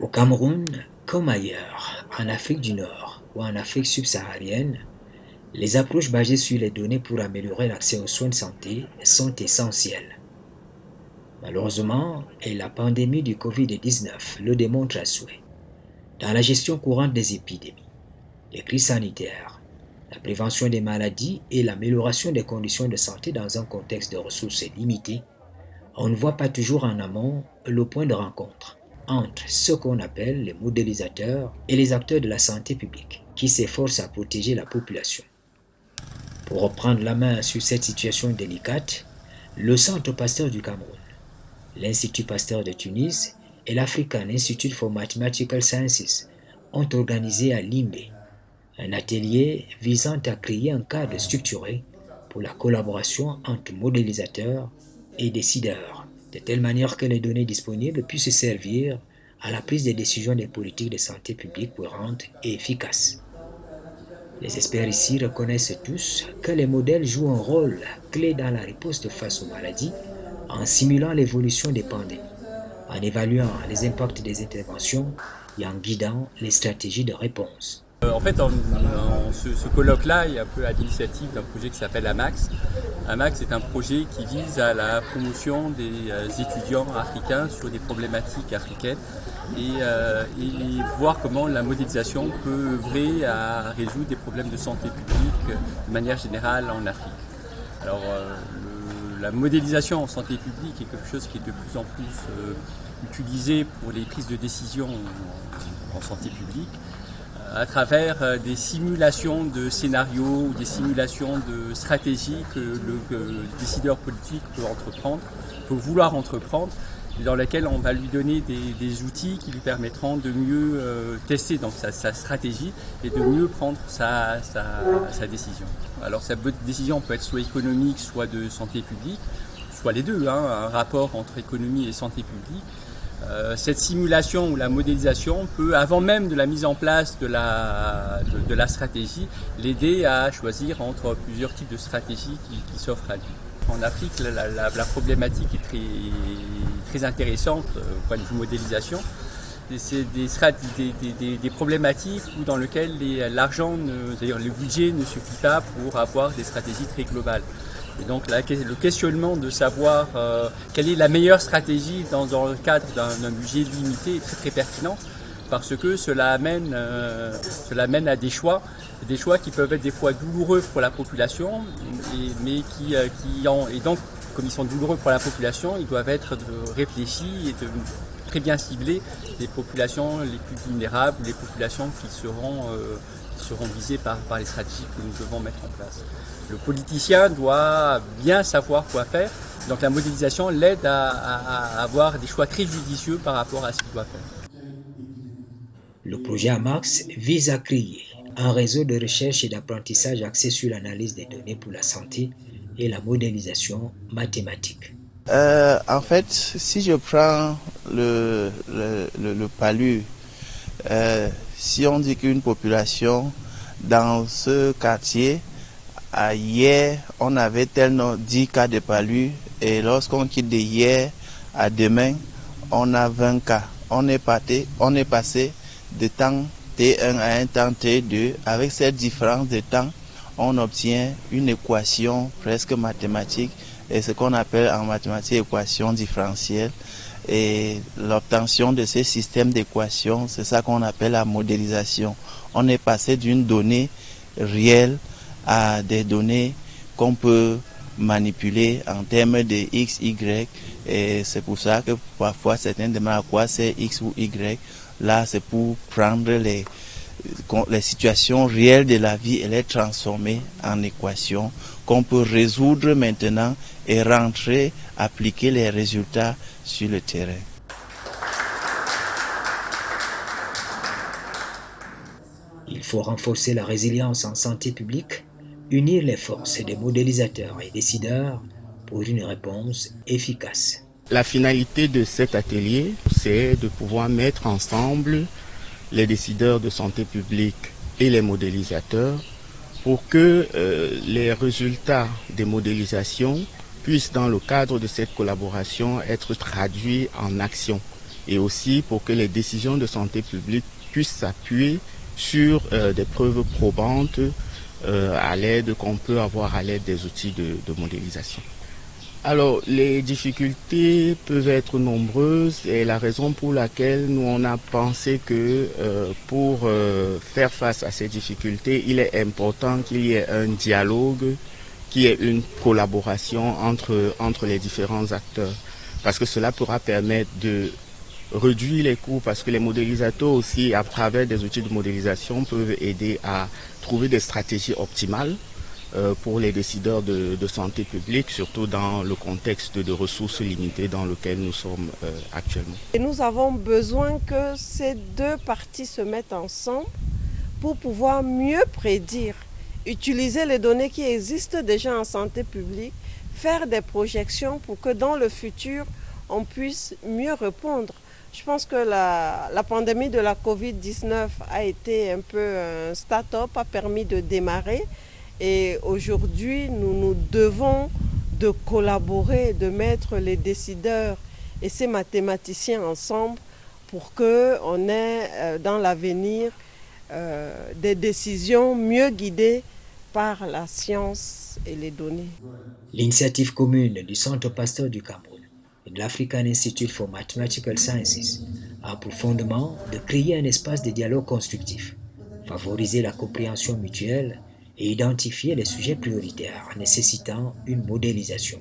Au Cameroun, comme ailleurs, en Afrique du Nord ou en Afrique subsaharienne, les approches basées sur les données pour améliorer l'accès aux soins de santé sont essentielles. Malheureusement, et la pandémie du Covid-19 le démontre à souhait. Dans la gestion courante des épidémies, les crises sanitaires, la prévention des maladies et l'amélioration des conditions de santé dans un contexte de ressources limitées, on ne voit pas toujours en amont le point de rencontre entre ce qu'on appelle les modélisateurs et les acteurs de la santé publique qui s'efforcent à protéger la population. Pour reprendre la main sur cette situation délicate, le Centre Pasteur du Cameroun, l'Institut Pasteur de Tunis et l'African Institute for Mathematical Sciences ont organisé à Limbé un atelier visant à créer un cadre structuré pour la collaboration entre modélisateurs et décideurs, de telle manière que les données disponibles puissent servir à la prise de décisions des politiques de santé publique courantes et efficaces. Les experts ici reconnaissent tous que les modèles jouent un rôle clé dans la riposte face aux maladies en simulant l'évolution des pandémies, en évaluant les impacts des interventions et en guidant les stratégies de réponse. Ce colloque-là est un peu à l'initiative d'un projet qui s'appelle AMAX. AMAX est un projet qui vise à la promotion des étudiants africains sur des problématiques africaines et voir comment la modélisation peut œuvrer à résoudre des problèmes de santé publique de manière générale en Afrique. Alors, la modélisation en santé publique est quelque chose qui est de plus en plus utilisé pour les prises de décision en santé publique, à travers des simulations de scénarios ou des simulations de stratégies que le décideur politique peut vouloir entreprendre, et dans lesquelles on va lui donner des outils qui lui permettront de mieux tester donc sa stratégie et de mieux prendre sa décision. Alors cette décision peut être soit économique, soit de santé publique, soit les deux, un rapport entre économie et santé publique. Cette simulation ou la modélisation peut, avant même de la mise en place de la stratégie, l'aider à choisir entre plusieurs types de stratégies qui s'offrent à lui. En Afrique, la problématique est très intéressante au point de vue modélisation. C'est des problématiques dans lesquelles l'argent, c'est-à-dire le budget, ne suffit pas pour avoir des stratégies très globales. Et donc le questionnement de savoir quelle est la meilleure stratégie dans le cadre d'un budget limité est très très pertinent, parce que cela amène à des choix qui peuvent être des fois douloureux pour la population, et donc comme ils sont douloureux pour la population, ils doivent être réfléchis et très bien ciblés les populations les plus vulnérables, les populations qui seront visées par les stratégies que nous devons mettre en place. Le politicien doit bien savoir quoi faire, donc la modélisation l'aide à avoir des choix très judicieux par rapport à ce qu'il doit faire. Le projet AMAX vise à créer un réseau de recherche et d'apprentissage axé sur l'analyse des données pour la santé et la modélisation mathématique. En fait, si je prends le palu, si on dit qu'une population dans ce quartier, hier, on avait 10 cas de palu, et lorsqu'on quitte de hier à demain, on a 20 cas. On est passé de temps T1 à un temps T2. Avec cette différence de temps, on obtient une équation presque mathématique, et ce qu'on appelle en mathématiques équation différentielle. Et l'obtention de ces systèmes d'équations, c'est ça qu'on appelle la modélisation. On est passé d'une donnée réelle à des données qu'on peut manipuler en termes de X, Y, et c'est pour ça que parfois certains demandent à quoi c'est X ou Y. Là, c'est pour prendre les situations réelles de la vie et les transformer en équations qu'on peut résoudre maintenant et rentrer, appliquer les résultats sur le terrain. Il faut renforcer la résilience en santé publique, unir les forces des modélisateurs et décideurs pour une réponse efficace. La finalité de cet atelier, c'est de pouvoir mettre ensemble les décideurs de santé publique et les modélisateurs pour que les résultats des modélisations puissent, dans le cadre de cette collaboration, être traduits en action et aussi pour que les décisions de santé publique puissent s'appuyer sur des preuves probantes à l'aide qu'on peut avoir à l'aide des outils de modélisation. Alors, les difficultés peuvent être nombreuses et la raison pour laquelle nous on a pensé que pour faire face à ces difficultés, il est important qu'il y ait un dialogue, qu'il y ait une collaboration entre les différents acteurs. Parce que cela pourra permettre de réduire les coûts, parce que les modélisateurs aussi, à travers des outils de modélisation, peuvent aider à trouver des stratégies optimales pour les décideurs de santé publique, surtout dans le contexte de ressources limitées dans lequel nous sommes actuellement. Et nous avons besoin que ces deux parties se mettent ensemble pour pouvoir mieux prédire, utiliser les données qui existent déjà en santé publique, faire des projections pour que dans le futur, on puisse mieux répondre. Je pense que la pandémie de la Covid-19 a été un peu un start-up, a permis de démarrer. Et aujourd'hui, nous devons de collaborer, de mettre les décideurs et ces mathématiciens ensemble pour qu'on ait dans l'avenir des décisions mieux guidées par la science et les données. L'initiative commune du Centre Pasteur du Cameroun et de l'African Institute for Mathematical Sciences a pour fondement de créer un espace de dialogue constructif, favoriser la compréhension mutuelle et identifier les sujets prioritaires nécessitant une modélisation.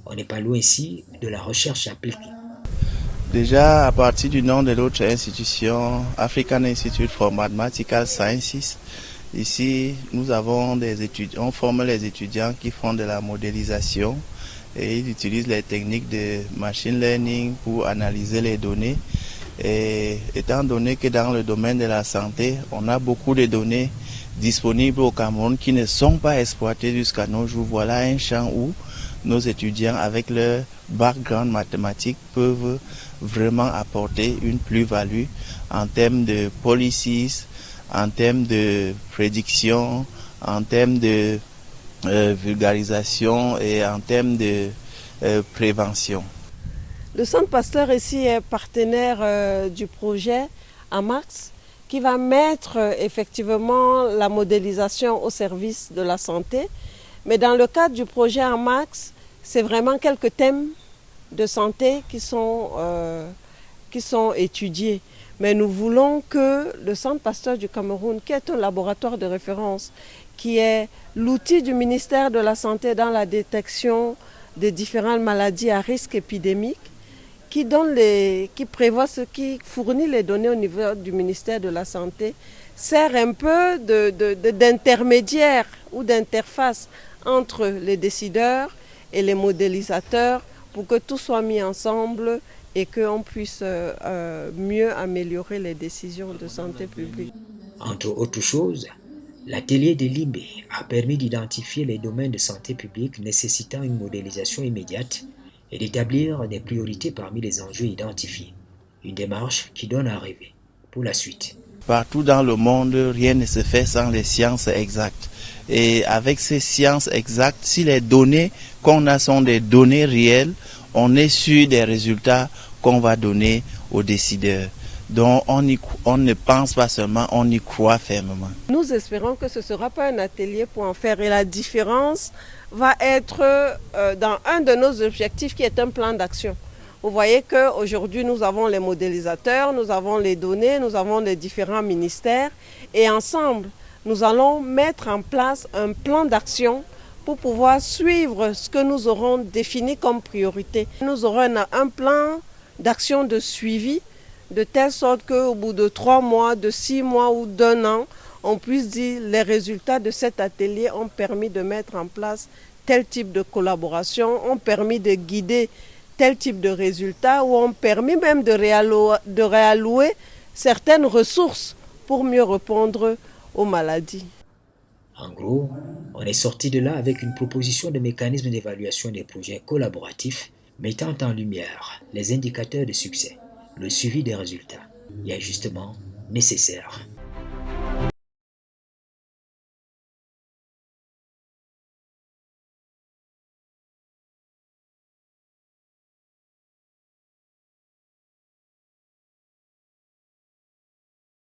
On n'est pas loin ici de la recherche appliquée. Déjà, à partir du nom de notre institution, African Institute for Mathematical Sciences, ici, nous avons des étudiants, on forme les étudiants qui font de la modélisation et ils utilisent les techniques de machine learning pour analyser les données. Et étant donné que dans le domaine de la santé, on a beaucoup de données disponibles au Cameroun qui ne sont pas exploitées jusqu'à nos jours. Voilà un champ où nos étudiants, avec leur background mathématique, peuvent vraiment apporter une plus-value en termes de policies, en termes de prédiction, en termes de vulgarisation et en termes de prévention. Le Centre Pasteur ici est partenaire du projet AMAX qui va mettre effectivement la modélisation au service de la santé. Mais dans le cadre du projet AMAX, c'est vraiment quelques thèmes de santé qui sont étudiés. Mais nous voulons que le Centre Pasteur du Cameroun, qui est un laboratoire de référence, qui est l'outil du ministère de la Santé dans la détection des différentes maladies à risque épidémique, qui fournit les données au niveau du ministère de la Santé, sert un peu d'intermédiaire ou d'interface entre les décideurs et les modélisateurs pour que tout soit mis ensemble et qu'on puisse mieux améliorer les décisions de santé publique. Entre autres choses, l'atelier de Limbé a permis d'identifier les domaines de santé publique nécessitant une modélisation immédiate et d'établir des priorités parmi les enjeux identifiés. Une démarche qui donne à rêver pour la suite. Partout dans le monde, rien ne se fait sans les sciences exactes. Et avec ces sciences exactes, si les données qu'on a sont des données réelles, on est sûr des résultats qu'on va donner aux décideurs. Donc on ne pense pas seulement, on y croit fermement. Nous espérons que ce ne sera pas un atelier pour en faire. Et la différence va être dans un de nos objectifs qui est un plan d'action. Vous voyez qu'aujourd'hui nous avons les modélisateurs, nous avons les données, nous avons les différents ministères. Et ensemble, nous allons mettre en place un plan d'action pour pouvoir suivre ce que nous aurons défini comme priorité. Nous aurons un plan d'action de suivi de telle sorte qu'au bout de 3 mois, de 6 mois ou d'1 an, on puisse dire les résultats de cet atelier ont permis de mettre en place tel type de collaboration, ont permis de guider tel type de résultats ou ont permis même de réallouer certaines ressources pour mieux répondre aux maladies. En gros, on est sorti de là avec une proposition de mécanisme d'évaluation des projets collaboratifs mettant en lumière les indicateurs de succès, le suivi des résultats et ajustements nécessaires.